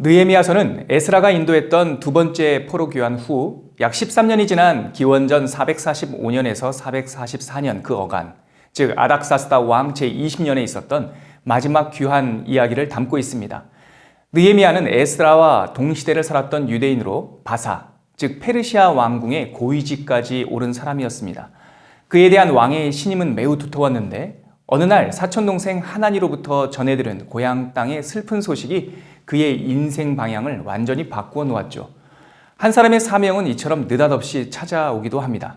느헤미야서는 에스라가 인도했던 두 번째 포로 귀환 후 약 13년이 지난 기원전 445년에서 444년 그 어간, 즉 아닥사스다 왕 제20년에 있었던 마지막 귀환 이야기를 담고 있습니다. 느헤미야는 에스라와 동시대를 살았던 유대인으로 바사, 즉 페르시아 왕궁의 고위직까지 오른 사람이었습니다. 그에 대한 왕의 신임은 매우 두터웠는데 어느 날 사촌동생 하나니로부터 전해들은 고향 땅의 슬픈 소식이 그의 인생 방향을 완전히 바꾸어 놓았죠. 한 사람의 사명은 이처럼 느닷없이 찾아오기도 합니다.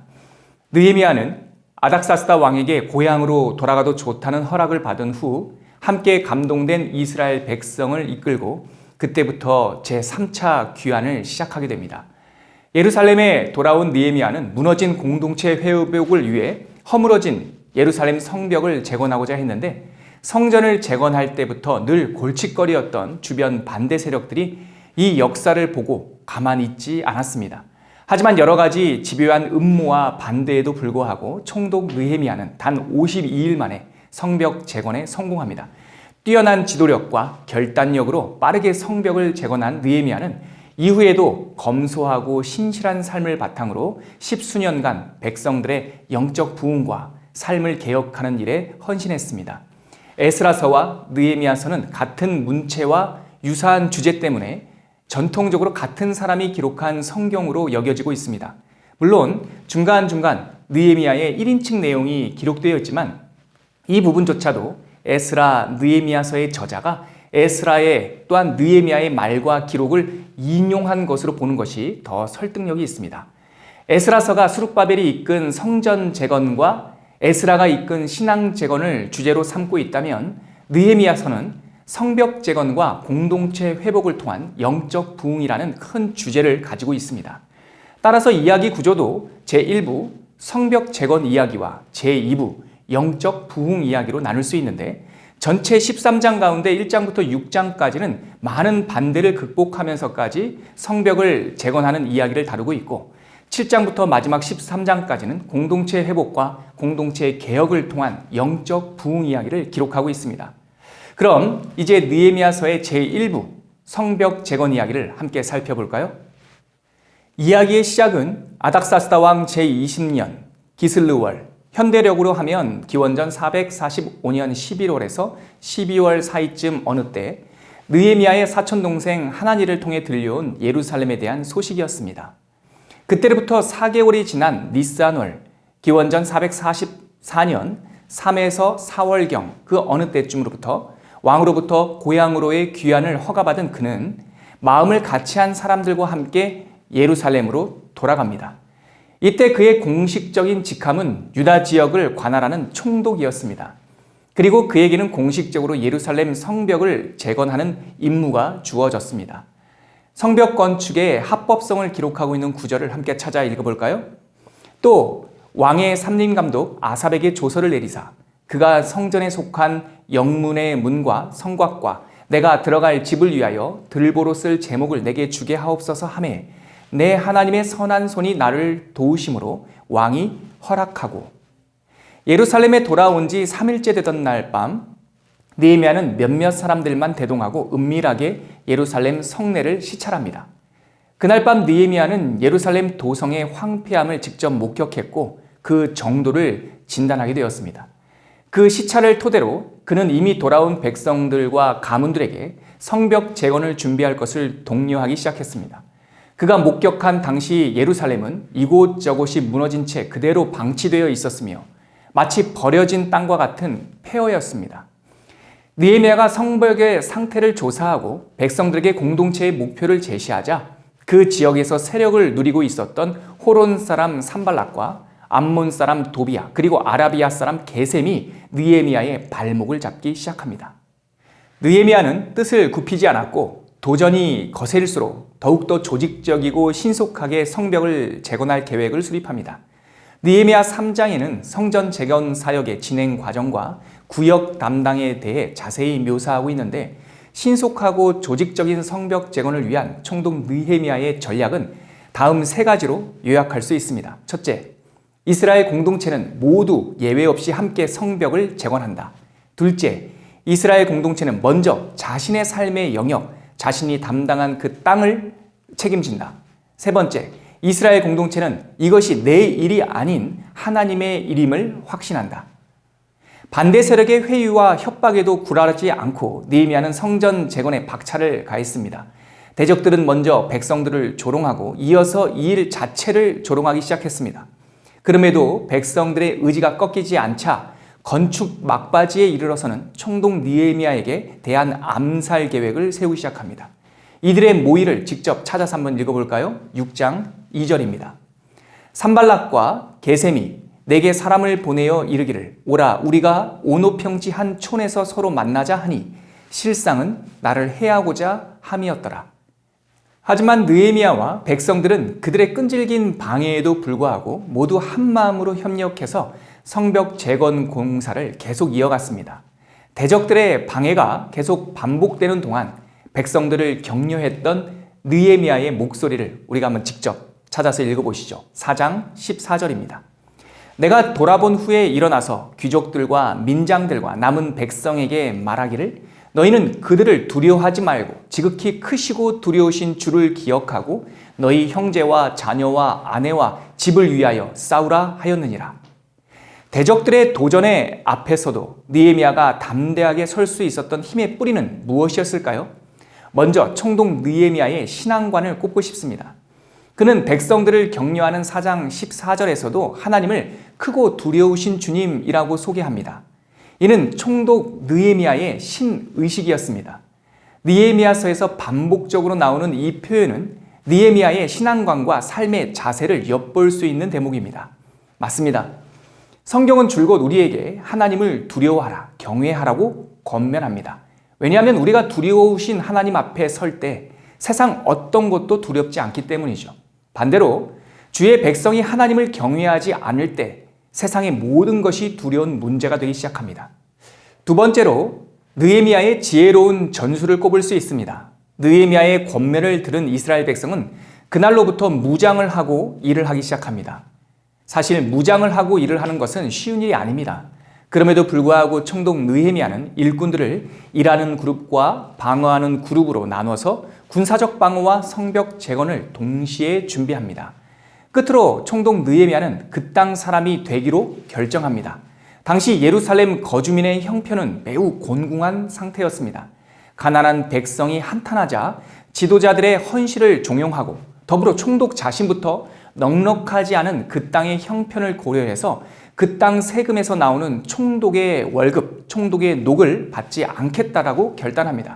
느헤미야는 아닥사스다 왕에게 고향으로 돌아가도 좋다는 허락을 받은 후 함께 감동된 이스라엘 백성을 이끌고 그때부터 제3차 귀환을 시작하게 됩니다. 예루살렘에 돌아온 느헤미야는 무너진 공동체 회복을 위해 허물어진 예루살렘 성벽을 재건하고자 했는데 성전을 재건할 때부터 늘 골칫거리였던 주변 반대 세력들이 이 역사를 보고 가만히 있지 않았습니다. 하지만 여러 가지 집요한 음모와 반대에도 불구하고 총독 느헤미야는 단 52일 만에 성벽 재건에 성공합니다. 뛰어난 지도력과 결단력으로 빠르게 성벽을 재건한 느헤미야는 이후에도 검소하고 신실한 삶을 바탕으로 십수년간 백성들의 영적 부흥과 삶을 개혁하는 일에 헌신했습니다. 에스라서와 느헤미야서는 같은 문체와 유사한 주제 때문에 전통적으로 같은 사람이 기록한 성경으로 여겨지고 있습니다. 물론 중간중간 느헤미야의 1인칭 내용이 기록되어 있지만 이 부분조차도 에스라 느헤미야서의 저자가 에스라의 또한 느헤미야의 말과 기록을 인용한 것으로 보는 것이 더 설득력이 있습니다. 에스라서가 수룹바벨이 이끈 성전 재건과 에스라가 이끈 신앙 재건을 주제로 삼고 있다면 느헤미야서는 성벽 재건과 공동체 회복을 통한 영적 부흥이라는 큰 주제를 가지고 있습니다. 따라서 이야기 구조도 제1부 성벽 재건 이야기와 제2부 영적 부흥 이야기로 나눌 수 있는데 전체 13장 가운데 1장부터 6장까지는 많은 반대를 극복하면서까지 성벽을 재건하는 이야기를 다루고 있고 7장부터 마지막 13장까지는 공동체 회복과 공동체 개혁을 통한 영적 부흥 이야기를 기록하고 있습니다. 그럼 이제 느헤미야서의 제1부 성벽 재건 이야기를 함께 살펴볼까요? 이야기의 시작은 아닥사스다 왕 제20년 기슬르월, 현대력으로 하면 기원전 445년 11월에서 12월 사이쯤 어느 때 느헤미야의 사촌동생 하나니를 통해 들려온 예루살렘에 대한 소식이었습니다. 그때로부터 4개월이 지난 니스안월, 기원전 444년 3에서 4월경 그 어느 때쯤으로부터 왕으로부터 고향으로의 귀환을 허가받은 그는 마음을 같이한 사람들과 함께 예루살렘으로 돌아갑니다. 이때 그의 공식적인 직함은 유다 지역을 관할하는 총독이었습니다. 그리고 그에게는 공식적으로 예루살렘 성벽을 재건하는 임무가 주어졌습니다. 성벽 건축의 합법성을 기록하고 있는 구절을 함께 찾아 읽어볼까요? 또 왕의 삼림감독 아삽에게 조서를 내리사 그가 성전에 속한 영문의 문과 성곽과 내가 들어갈 집을 위하여 들보로 쓸 제목을 내게 주게 하옵소서 하매 내 하나님의 선한 손이 나를 도우심으로 왕이 허락하고 예루살렘에 돌아온 지 3일째 되던 날 밤 느헤미야는 몇몇 사람들만 대동하고 은밀하게 예루살렘 성내를 시찰합니다. 그날 밤 느헤미야는 예루살렘 도성의 황폐함을 직접 목격했고 그 정도를 진단하게 되었습니다. 그 시찰을 토대로 그는 이미 돌아온 백성들과 가문들에게 성벽 재건을 준비할 것을 독려하기 시작했습니다. 그가 목격한 당시 예루살렘은 이곳저곳이 무너진 채 그대로 방치되어 있었으며 마치 버려진 땅과 같은 폐허였습니다. 느헤미야가 성벽의 상태를 조사하고 백성들에게 공동체의 목표를 제시하자 그 지역에서 세력을 누리고 있었던 호론 사람 산발락과 암몬 사람 도비야 그리고 아라비아 사람 게셈이 느헤미야의 발목을 잡기 시작합니다. 느헤미야는 뜻을 굽히지 않았고 도전이 거셀수록 더욱더 조직적이고 신속하게 성벽을 재건할 계획을 수립합니다. 느헤미야 3장에는 성전 재건 사역의 진행 과정과 구역 담당에 대해 자세히 묘사하고 있는데 신속하고 조직적인 성벽 재건을 위한 총독 느헤미야의 전략은 다음 세 가지로 요약할 수 있습니다. 첫째, 이스라엘 공동체는 모두 예외 없이 함께 성벽을 재건한다. 둘째, 이스라엘 공동체는 먼저 자신의 삶의 영역, 자신이 담당한 그 땅을 책임진다. 세 번째, 이스라엘 공동체는 이것이 내 일이 아닌 하나님의 일임을 확신한다. 반대 세력의 회유와 협박에도 굴하지 않고 느헤미야는 성전 재건에 박차를 가했습니다. 대적들은 먼저 백성들을 조롱하고 이어서 이 일 자체를 조롱하기 시작했습니다. 그럼에도 백성들의 의지가 꺾이지 않자 건축 막바지에 이르러서는 총독 느헤미야에게 대한 암살 계획을 세우기 시작합니다. 이들의 모의를 직접 찾아서 한번 읽어볼까요? 6장 2절입니다. 산발락과 게셈이 내게 사람을 보내어 이르기를 오라 우리가 오노평지 한 촌에서 서로 만나자 하니 실상은 나를 해하고자 함이었더라. 하지만 느헤미야와 백성들은 그들의 끈질긴 방해에도 불구하고 모두 한마음으로 협력해서 성벽 재건 공사를 계속 이어갔습니다. 대적들의 방해가 계속 반복되는 동안 백성들을 격려했던 느헤미야의 목소리를 우리가 한번 직접 찾아서 읽어보시죠. 4장 14절입니다. 내가 돌아본 후에 일어나서 귀족들과 민장들과 남은 백성에게 말하기를 너희는 그들을 두려워하지 말고 지극히 크시고 두려우신 주를 기억하고 너희 형제와 자녀와 아내와 집을 위하여 싸우라 하였느니라. 대적들의 도전의 앞에서도 느헤미야가 담대하게 설 수 있었던 힘의 뿌리는 무엇이었을까요? 먼저 총독 느헤미야의 신앙관을 꼽고 싶습니다. 그는 백성들을 격려하는 4장 14절에서도 하나님을 크고 두려우신 주님이라고 소개합니다. 이는 총독 느헤미야의 신의식이었습니다. 느헤미야서에서 반복적으로 나오는 이 표현은 느헤미야의 신앙관과 삶의 자세를 엿볼 수 있는 대목입니다. 맞습니다. 성경은 줄곧 우리에게 하나님을 두려워하라, 경외하라고 권면합니다. 왜냐하면 우리가 두려우신 하나님 앞에 설 때 세상 어떤 것도 두렵지 않기 때문이죠. 반대로 주의 백성이 하나님을 경외하지 않을 때 세상의 모든 것이 두려운 문제가 되기 시작합니다. 두 번째로 느헤미야의 지혜로운 전술을 꼽을 수 있습니다. 느헤미야의 권면을 들은 이스라엘 백성은 그날로부터 무장을 하고 일을 하기 시작합니다. 사실 무장을 하고 일을 하는 것은 쉬운 일이 아닙니다. 그럼에도 불구하고 총독 느헤미야는 일꾼들을 일하는 그룹과 방어하는 그룹으로 나눠서 군사적 방어와 성벽 재건을 동시에 준비합니다. 끝으로 총독 느헤미야는 그 땅 사람이 되기로 결정합니다. 당시 예루살렘 거주민의 형편은 매우 곤궁한 상태였습니다. 가난한 백성이 한탄하자 지도자들의 헌신을 종용하고 더불어 총독 자신부터 넉넉하지 않은 그 땅의 형편을 고려해서 그 땅 세금에서 나오는 총독의 월급, 총독의 녹을 받지 않겠다라고 결단합니다.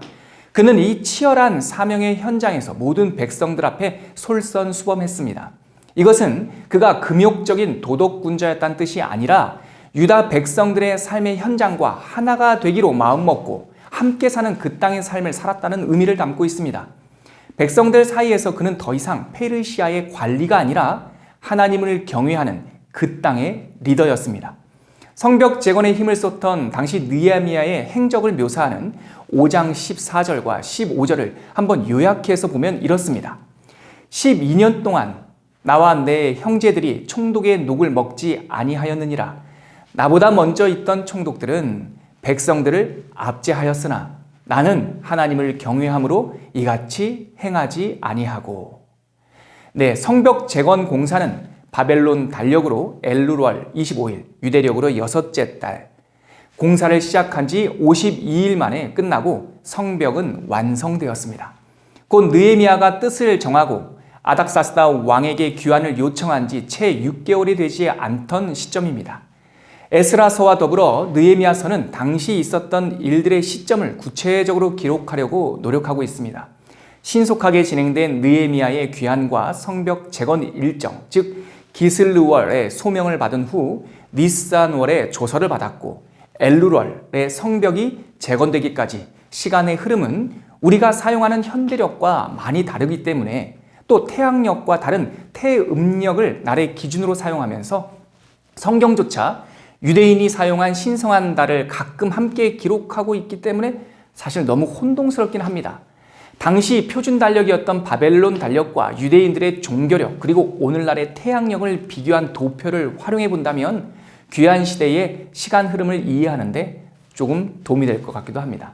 그는 이 치열한 사명의 현장에서 모든 백성들 앞에 솔선수범했습니다. 이것은 그가 금욕적인 도덕군자였다는 뜻이 아니라 유다 백성들의 삶의 현장과 하나가 되기로 마음먹고 함께 사는 그 땅의 삶을 살았다는 의미를 담고 있습니다. 백성들 사이에서 그는 더 이상 페르시아의 관리가 아니라 하나님을 경외하는 그 땅의 리더였습니다. 성벽 재건에 힘을 쏟던 당시 느헤미야의 행적을 묘사하는 5장 14절과 15절을 한번 요약해서 보면 이렇습니다. 12년 동안 나와 내 형제들이 총독의 녹을 먹지 아니하였느니라. 나보다 먼저 있던 총독들은 백성들을 압제하였으나 나는 하나님을 경외함으로 이같이 행하지 아니하고. 네, 성벽 재건 공사는 바벨론 달력으로 엘루월 25일, 유대력으로 여섯째 달, 공사를 시작한 지 52일 만에 끝나고 성벽은 완성되었습니다. 곧 느헤미야가 뜻을 정하고 아닥사스다 왕에게 귀환을 요청한 지 채 6개월이 되지 않던 시점입니다. 에스라서와 더불어 느헤미야서는 당시 있었던 일들의 시점을 구체적으로 기록하려고 노력하고 있습니다. 신속하게 진행된 느헤미야의 귀환과 성벽 재건 일정, 즉 기슬르월의 소명을 받은 후 니산월에 조서를 받았고 엘루월의 성벽이 재건되기까지 시간의 흐름은 우리가 사용하는 현대력과 많이 다르기 때문에 또 태양력과 다른 태음력을 날의 기준으로 사용하면서 성경조차 유대인이 사용한 신성한 달을 가끔 함께 기록하고 있기 때문에 사실 너무 혼동스럽긴 합니다. 당시 표준 달력이었던 바벨론 달력과 유대인들의 종교력 그리고 오늘날의 태양력을 비교한 도표를 활용해 본다면 귀한 시대의 시간 흐름을 이해하는 데 조금 도움이 될 것 같기도 합니다.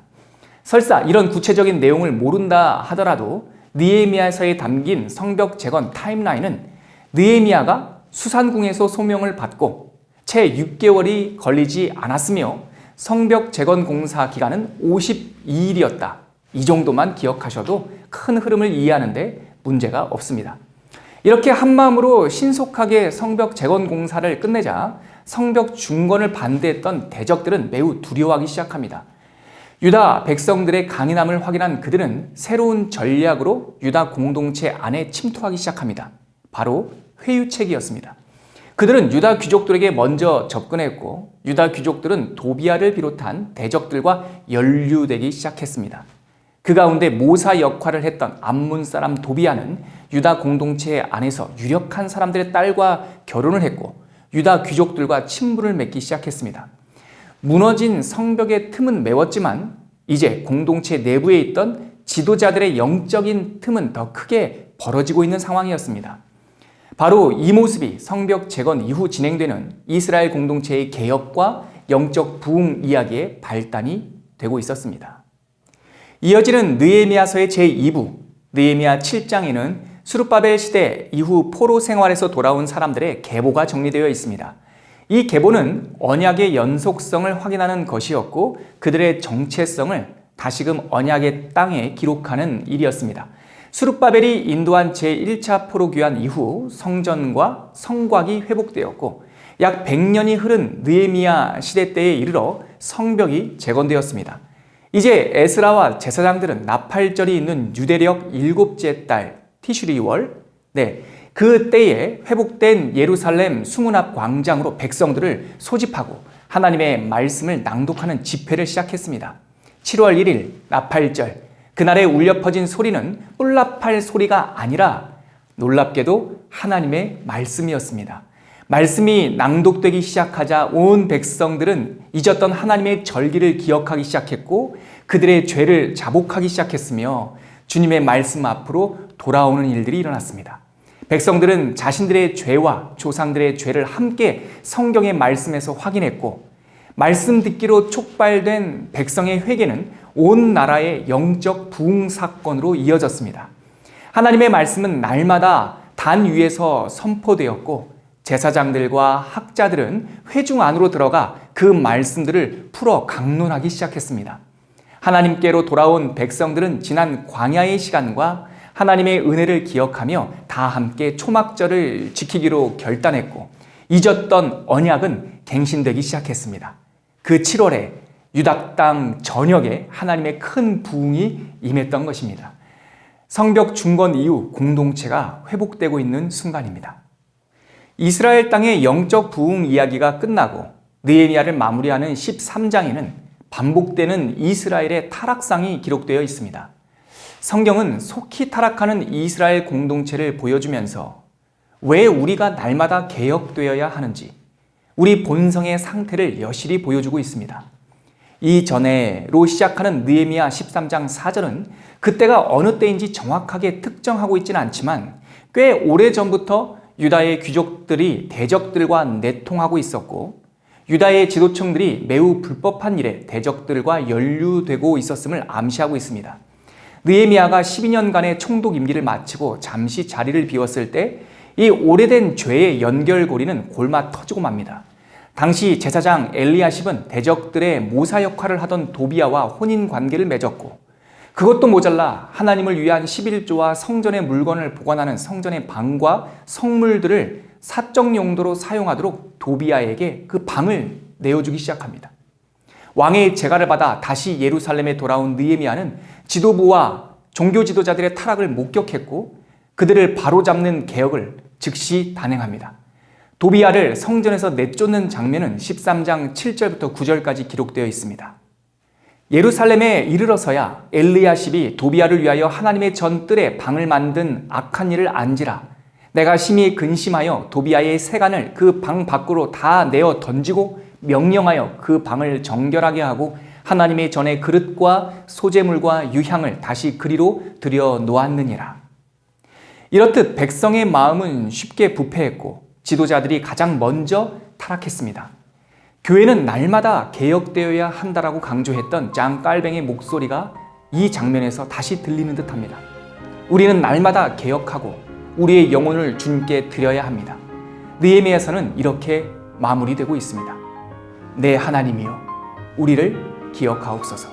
설사 이런 구체적인 내용을 모른다 하더라도 느헤미야서에 담긴 성벽 재건 타임라인은 느헤미야가 수산궁에서 소명을 받고 채 6개월이 걸리지 않았으며 성벽 재건 공사 기간은 52일이었다. 이 정도만 기억하셔도 큰 흐름을 이해하는 데 문제가 없습니다. 이렇게 한마음으로 신속하게 성벽 재건 공사를 끝내자 성벽 중건을 반대했던 대적들은 매우 두려워하기 시작합니다. 유다 백성들의 강인함을 확인한 그들은 새로운 전략으로 유다 공동체 안에 침투하기 시작합니다. 바로 회유책이었습니다. 그들은 유다 귀족들에게 먼저 접근했고 유다 귀족들은 도비아를 비롯한 대적들과 연루되기 시작했습니다. 그 가운데 모사 역할을 했던 암몬 사람 도비아는 유다 공동체 안에서 유력한 사람들의 딸과 결혼을 했고 유다 귀족들과 친분을 맺기 시작했습니다. 무너진 성벽의 틈은 메웠지만 이제 공동체 내부에 있던 지도자들의 영적인 틈은 더 크게 벌어지고 있는 상황이었습니다. 바로 이 모습이 성벽 재건 이후 진행되는 이스라엘 공동체의 개혁과 영적 부흥 이야기의 발단이 되고 있었습니다. 이어지는 느헤미야서의 제2부, 느헤미야 7장에는 스룹바벨 시대 이후 포로 생활에서 돌아온 사람들의 계보가 정리되어 있습니다. 이 계보는 언약의 연속성을 확인하는 것이었고 그들의 정체성을 다시금 언약의 땅에 기록하는 일이었습니다. 스룹바벨이 인도한 제1차 포로 귀환 이후 성전과 성곽이 회복되었고 약 100년이 흐른 느헤미야 시대 때에 이르러 성벽이 재건되었습니다. 이제 에스라와 제사장들은 나팔절이 있는 유대력 7째 달 티슈리월, 그 때에 회복된 예루살렘 수문 앞 광장으로 백성들을 소집하고 하나님의 말씀을 낭독하는 집회를 시작했습니다. 7월 1일 나팔절, 그날에 울려 퍼진 소리는 뿔나팔 소리가 아니라 놀랍게도 하나님의 말씀이었습니다. 말씀이 낭독되기 시작하자 온 백성들은 잊었던 하나님의 절기를 기억하기 시작했고 그들의 죄를 자복하기 시작했으며 주님의 말씀 앞으로 돌아오는 일들이 일어났습니다. 백성들은 자신들의 죄와 조상들의 죄를 함께 성경의 말씀에서 확인했고 말씀 듣기로 촉발된 백성의 회개는 온 나라의 영적 부흥 사건으로 이어졌습니다. 하나님의 말씀은 날마다 단 위에서 선포되었고 제사장들과 학자들은 회중 안으로 들어가 그 말씀들을 풀어 강론하기 시작했습니다. 하나님께로 돌아온 백성들은 지난 광야의 시간과 하나님의 은혜를 기억하며 다 함께 초막절을 지키기로 결단했고 잊었던 언약은 갱신되기 시작했습니다. 그 7월에 유다 땅 전역에 하나님의 큰 부흥이 임했던 것입니다. 성벽 중건 이후 공동체가 회복되고 있는 순간입니다. 이스라엘 땅의 영적 부흥 이야기가 끝나고 느헤미야를 마무리하는 13장에는 반복되는 이스라엘의 타락상이 기록되어 있습니다. 성경은 속히 타락하는 이스라엘 공동체를 보여주면서 왜 우리가 날마다 개혁되어야 하는지 우리 본성의 상태를 여실히 보여주고 있습니다. 이전에로 시작하는 느헤미야 13장 4절은 그때가 어느 때인지 정확하게 특정하고 있지는 않지만 꽤 오래전부터 유다의 귀족들이 대적들과 내통하고 있었고 유다의 지도층들이 매우 불법한 일에 대적들과 연루되고 있었음을 암시하고 있습니다. 느헤미야가 12년간의 총독 임기를 마치고 잠시 자리를 비웠을 때 이 오래된 죄의 연결고리는 골마 터지고 맙니다. 당시 제사장 엘리야십은 대적들의 모사 역할을 하던 도비아와 혼인 관계를 맺었고 그것도 모자라 하나님을 위한 11조와 성전의 물건을 보관하는 성전의 방과 성물들을 사적 용도로 사용하도록 도비아에게 그 방을 내어주기 시작합니다. 왕의 재가를 받아 다시 예루살렘에 돌아온 느헤미야는 지도부와 종교 지도자들의 타락을 목격했고 그들을 바로잡는 개혁을 즉시 단행합니다. 도비아를 성전에서 내쫓는 장면은 13장 7절부터 9절까지 기록되어 있습니다. 예루살렘에 이르러서야 엘리야십이 도비아를 위하여 하나님의 전뜰에 방을 만든 악한 일을 안지라 내가 심히 근심하여 도비아의 세간을 그 방 밖으로 다 내어 던지고 명령하여 그 방을 정결하게 하고 하나님의 전에 그릇과 소재물과 유향을 다시 그리로 들여 놓았느니라. 이렇듯 백성의 마음은 쉽게 부패했고 지도자들이 가장 먼저 타락했습니다. 교회는 날마다 개혁되어야 한다라고 강조했던 장 깔뱅의 목소리가 이 장면에서 다시 들리는 듯합니다. 우리는 날마다 개혁하고 우리의 영혼을 주님께 드려야 합니다. 느헤미야서는 이렇게 마무리되고 있습니다. 내 하나님이여, 우리를 기억하옵소서.